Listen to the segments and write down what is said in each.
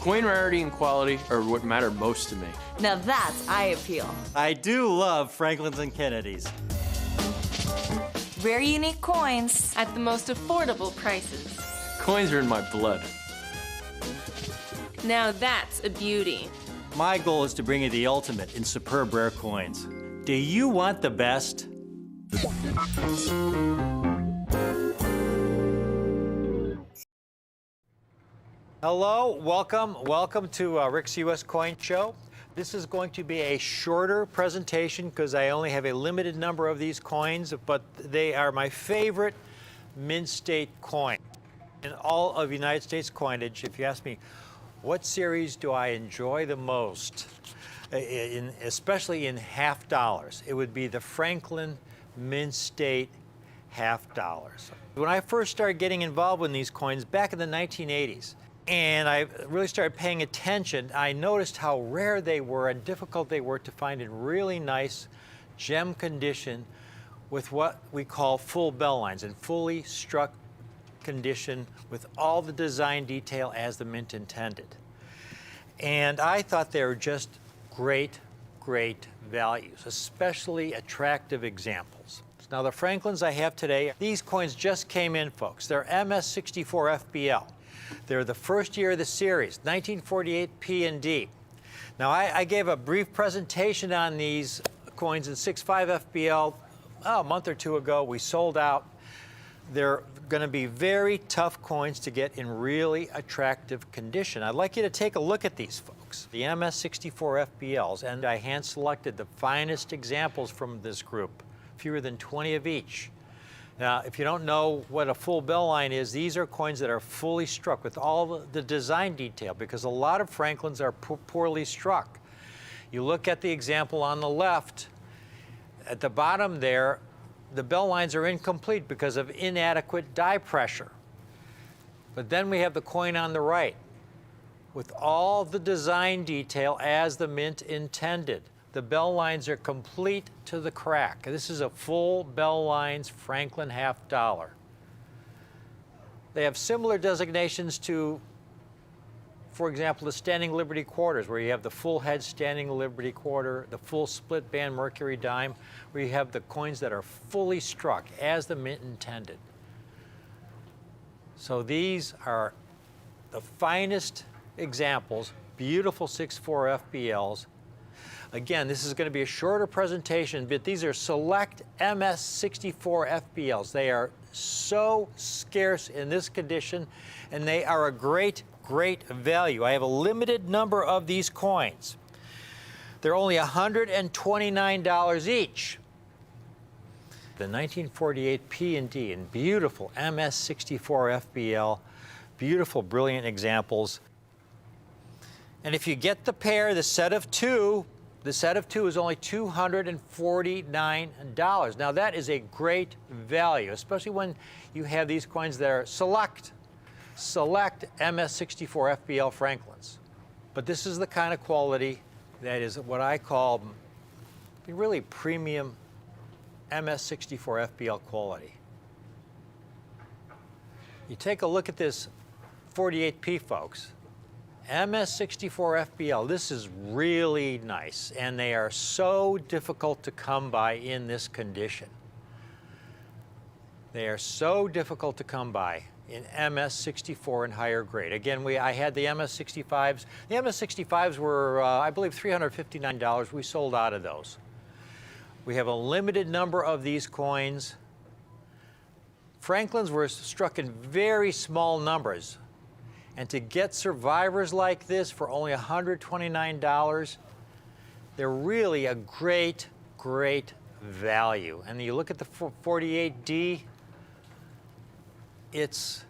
Coin rarity and quality are what matter most to me. Now that's eye appeal. I do love Franklin's and Kennedy's. Rare unique coins. At the most affordable prices. Coins are in my blood. Now that's a beauty. My goal is to bring you the ultimate in superb rare coins. Do you want the best? Hello, welcome to Rick's U.S. Coin Show. This is going to be a shorter presentation because I only have a limited number of these coins, but they are my favorite mint state coin. In all of United States coinage, if you ask me, what series do I enjoy the most, especially in half dollars, it would be the Franklin Mint State half dollars. When I first started getting involved with these coins back in the 1980s, and I really started paying attention, I noticed how rare they were and difficult they were to find in really nice gem condition with what we call full bell lines and fully struck condition with all the design detail as the mint intended. And I thought they were just great values, especially attractive examples. Now the Franklins I have today, these coins just came in, folks. They're MS64 FBL. They're the first year of the series, 1948 P&D. Now I gave a brief presentation on these coins in 6.5 FBL a month or two ago. We sold out. They're going to be very tough coins to get in really attractive condition. I'd like you to take a look at these folks, the MS64 FBLs, and I hand selected the finest examples from this group, fewer than 20 of each. Now, if you don't know what a full bell line is, these are coins that are fully struck with all the design detail because a lot of Franklins are poorly struck. You look at the example on the left, at the bottom there, the bell lines are incomplete because of inadequate die pressure. But then we have the coin on the right with all the design detail as the mint intended. The bell lines are complete to the crack. This is a full bell lines Franklin half dollar. They have similar designations to, for example, the Standing Liberty quarters, where you have the full head Standing Liberty quarter, the full split band Mercury dime, where you have the coins that are fully struck as the mint intended. So these are the finest examples, beautiful 6.4 FBLs. Again, this is going to be a shorter presentation, but these are select MS64 FBLs. They are so scarce in this condition, and they are a great value. I have a limited number of these coins. They're only $129 each. The 1948 P&D in beautiful MS64 FBL, beautiful, brilliant examples. And if you get the pair, the set of two is only $249. Now that is a great value, especially when you have these coins that are select MS64 FBL Franklins. But this is the kind of quality that is what I call really premium MS64 FBL quality. You take a look at this 48P, folks. MS64 FBL, this is really nice, and they are so difficult to come by in this condition. They are so difficult to come by in MS64 and higher grade. Again, I had the MS65s. The MS65s were, I believe, $359. We sold out of those. We have a limited number of these coins. Franklins were struck in very small numbers. And to get survivors like this for only $129, they're really a great value. And you look at the 48D, it's,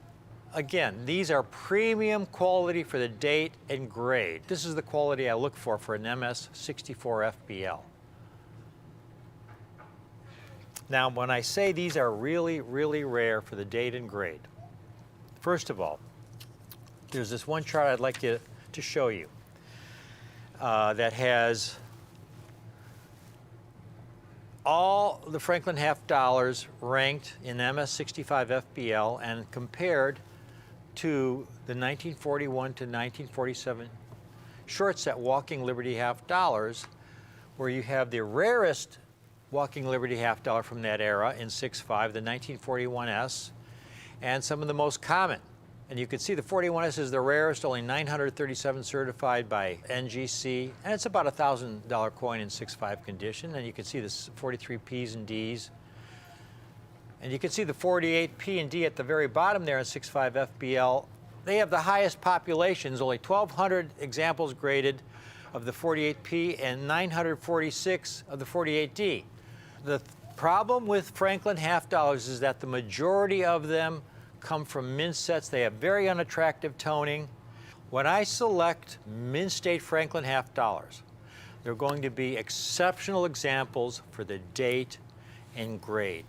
again, these are premium quality for the date and grade. This is the quality I look for an MS64 FBL. Now, when I say these are really rare for the date and grade, first of all, there's this one chart I'd like to show you that has all the Franklin half dollars ranked in MS65 FBL and compared to the 1941 to 1947 short set Walking Liberty half dollars, where you have the rarest Walking Liberty half dollar from that era in 6.5, the 1941S, and some of the most common. And you can see the 41S is the rarest, only 937 certified by NGC, and it's about a $1,000 coin in 6.5 condition. And you can see the 43 Ps and Ds. And you can see the 48 P and D at the very bottom there in 6.5 FBL. They have the highest populations, only 1,200 examples graded of the 48P and 946 of the 48D. The problem with Franklin half dollars is that the majority of them come from mint sets. They have very unattractive toning. When I select mint state Franklin half dollars, they're going to be exceptional examples for the date and grade.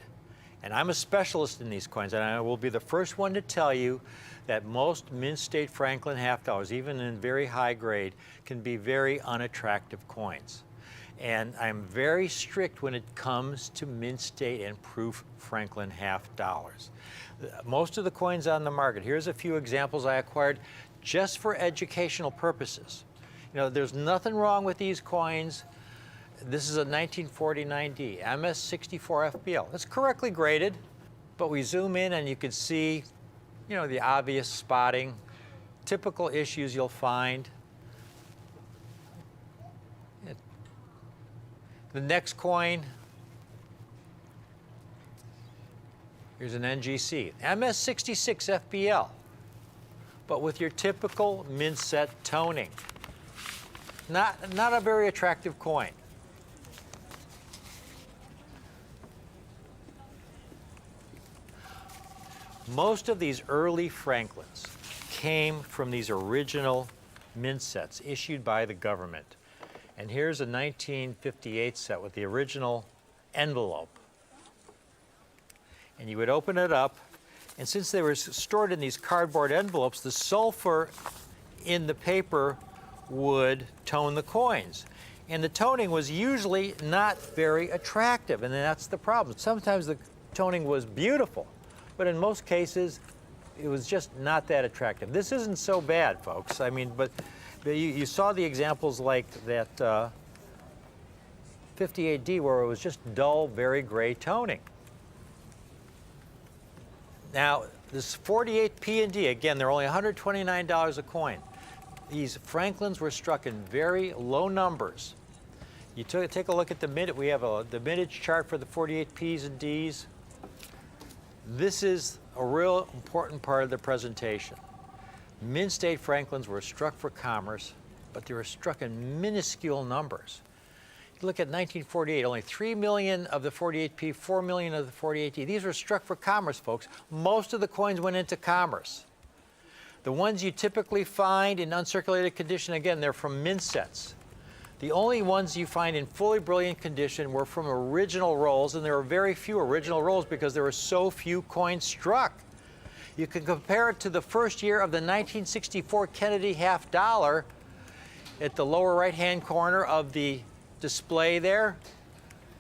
And I'm a specialist in these coins, and I will be the first one to tell you that most mint state Franklin half dollars, even in very high grade, can be very unattractive coins. And I'm very strict when it comes to mint state and proof Franklin half dollars. Most of the coins on the market, here's a few examples I acquired just for educational purposes. You know, there's nothing wrong with these coins. This is a 1949D, MS64 FBL. It's correctly graded, but we zoom in and you can see, you know, the obvious spotting, typical issues you'll find. The next coin, here's an NGC, MS66 FBL, but with your typical mint set toning. Not a very attractive coin. Most of these early Franklins came from these original mint sets issued by the government. And here's a 1958 set with the original envelope. And you would open it up, and since they were stored in these cardboard envelopes, the sulfur in the paper would tone the coins. And the toning was usually not very attractive, and that's the problem. Sometimes the toning was beautiful, but in most cases, it was just not that attractive. This isn't so bad, folks. I mean, but you saw the examples like that 58D where it was just dull, very gray toning. Now, this 48P and D, again, they're only $129 a coin. These Franklins were struck in very low numbers. You take a look at the minute. We have the mintage chart for the 48 Ps and Ds. This is a real important part of the presentation. Mint state Franklins were struck for commerce, but they were struck in minuscule numbers. You look at 1948, only 3 million of the 48P, 4 million of the 48D. These were struck for commerce, folks. Most of the coins went into commerce. The ones you typically find in uncirculated condition, again, they're from mint sets. The only ones you find in fully brilliant condition were from original rolls, and there were very few original rolls because there were so few coins struck. You can compare it to the first year of the 1964 Kennedy half dollar at the lower right-hand corner of the display there.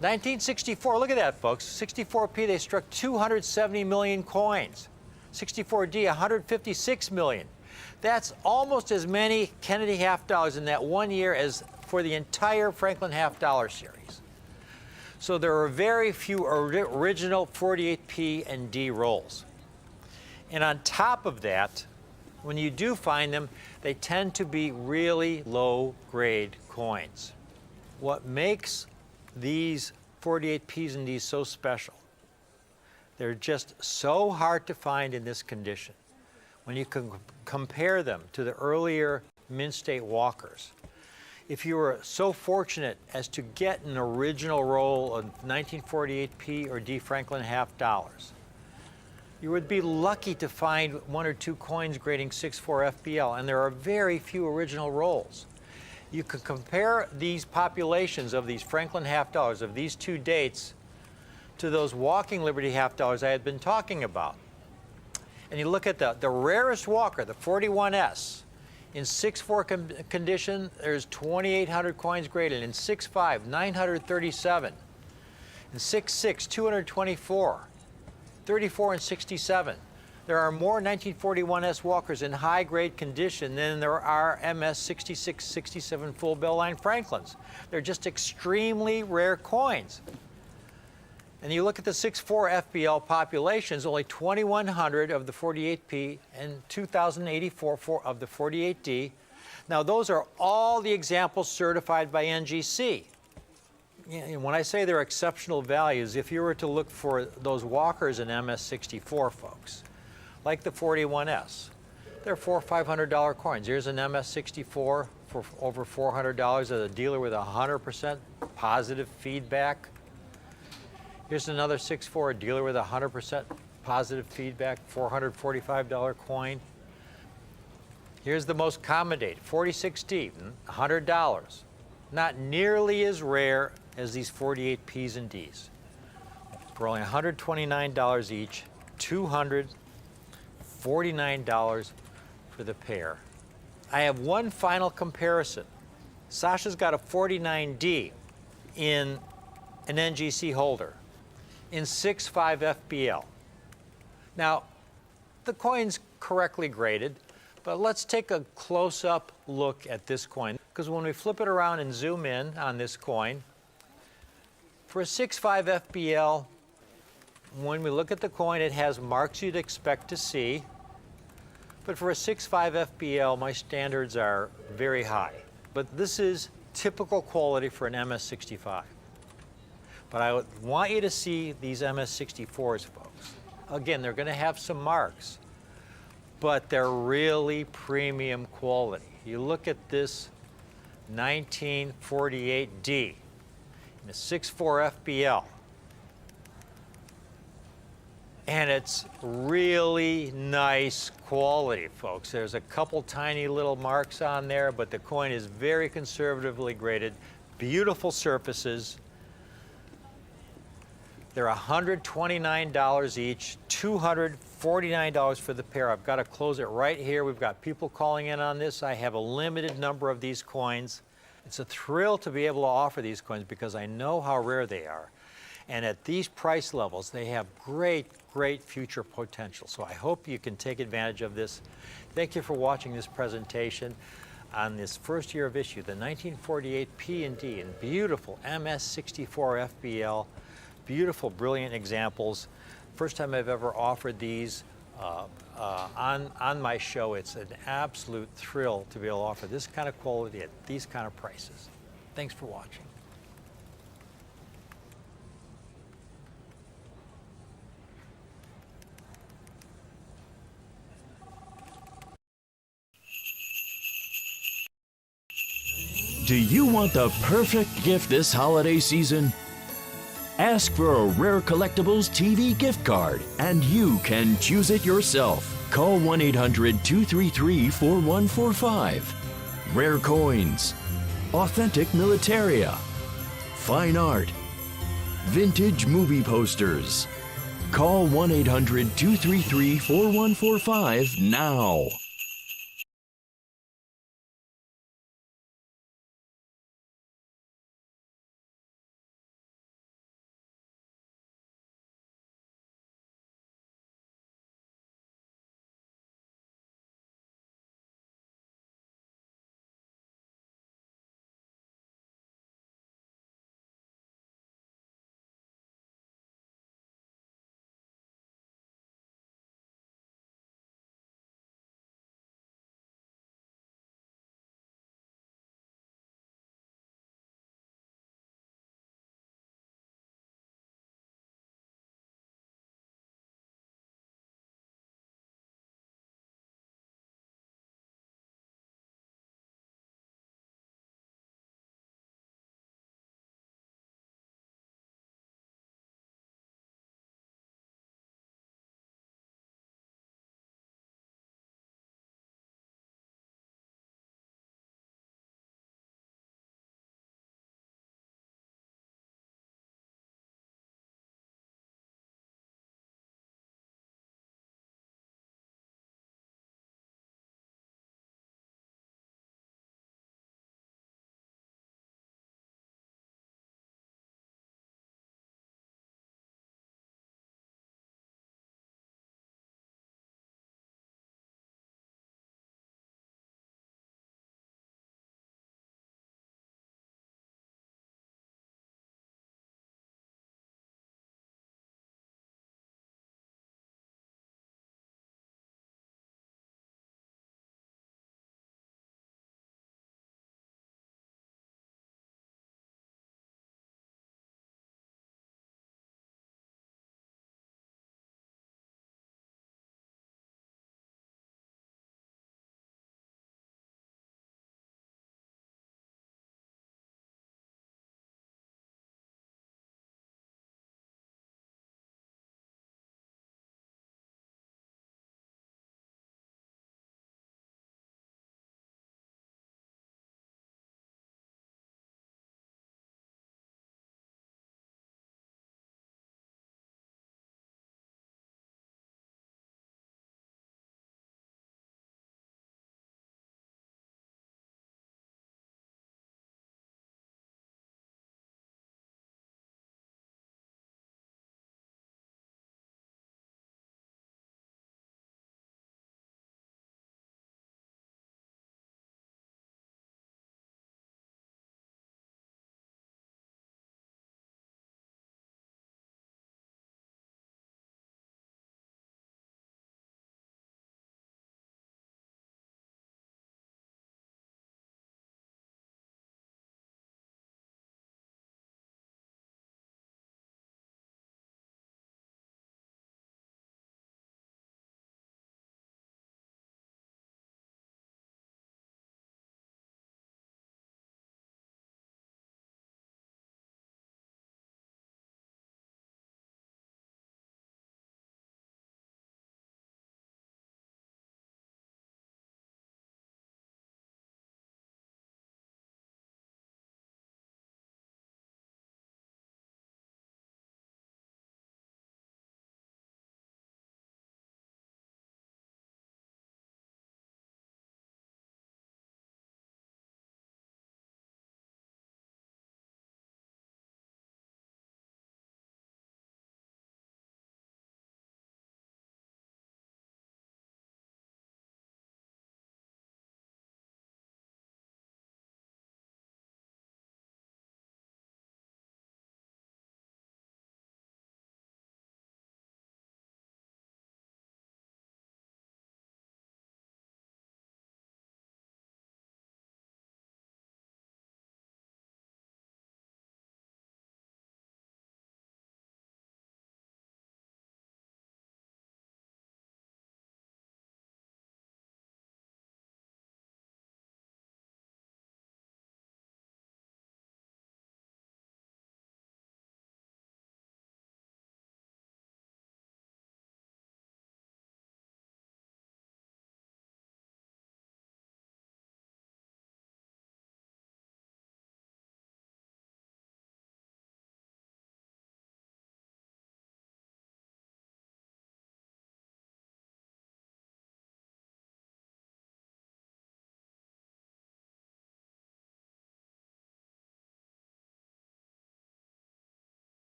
1964, look at that, folks. 64P, they struck 270 million coins. 64D, 156 million. That's almost as many Kennedy half dollars in that one year as for the entire Franklin half dollar series. So there are very few original 48P and D rolls. And on top of that, when you do find them, they tend to be really low-grade coins. What makes these 48 Ps and Ds so special, they're just so hard to find in this condition. When you can compare them to the earlier mint state walkers, if you were so fortunate as to get an original roll of 1948 P or D Franklin half dollars, you would be lucky to find one or two coins grading 6.4 FBL, and there are very few original rolls. You can compare these populations of these Franklin half dollars, of these two dates, to those Walking Liberty half dollars I had been talking about. And you look at the rarest walker, the 41S. In 6.4 condition, there's 2,800 coins graded. In 6.5, 937. In 6.6, 224. 34 and 67. There are more 1941S Walkers in high-grade condition than there are MS 66, 67 full bell line Franklins. They're just extremely rare coins. And you look at the 6.4 FBL populations, only 2,100 of the 48P and 2,084 of the 48D. Now, those are all the examples certified by NGC. And when I say they're exceptional values, if you were to look for those Walkers in MS64, folks, like the 41S, they're $400 or $500 coins. Here's an MS64 for over $400 at a dealer with 100% positive feedback. Here's another 6.4, a dealer with 100% positive feedback, $445 coin. Here's the most common date, 46D, $100. Not nearly as rare as these 48 Ps and Ds. For only $129 each, $249 for the pair. I have one final comparison. Sasha's got a 49D in an NGC holder in 6.5 FBL. Now, the coin's correctly graded, but let's take a close-up look at this coin, because when we flip it around and zoom in on this coin, for a 6.5 FBL, when we look at the coin, it has marks you'd expect to see, but for a 6.5 FBL, my standards are very high. But this is typical quality for an MS65. But I would want you to see these MS64s, folks. Again, they're going to have some marks, but they're really premium quality. You look at this 1948D in a 6.4 FBL, and it's really nice quality, folks. There's a couple tiny little marks on there, but the coin is very conservatively graded. Beautiful surfaces. They're $129 each, $249 for the pair. I've got to close it right here. We've got people calling in on this. I have a limited number of these coins. It's a thrill to be able to offer these coins because I know how rare they are. And at these price levels, they have great, great future potential. So I hope you can take advantage of this. Thank you for watching this presentation on this first year of issue, the 1948 P&D in beautiful MS64 FBL. Beautiful, brilliant examples. First time I've ever offered these on my show. It's an absolute thrill to be able to offer this kind of quality at these kind of prices. Thanks for watching. Do you want the perfect gift this holiday season? Ask for a Rare Collectibles TV gift card, and you can choose it yourself. Call 1-800-233-4145. Rare coins, authentic militaria, fine art, vintage movie posters. Call 1-800-233-4145 now.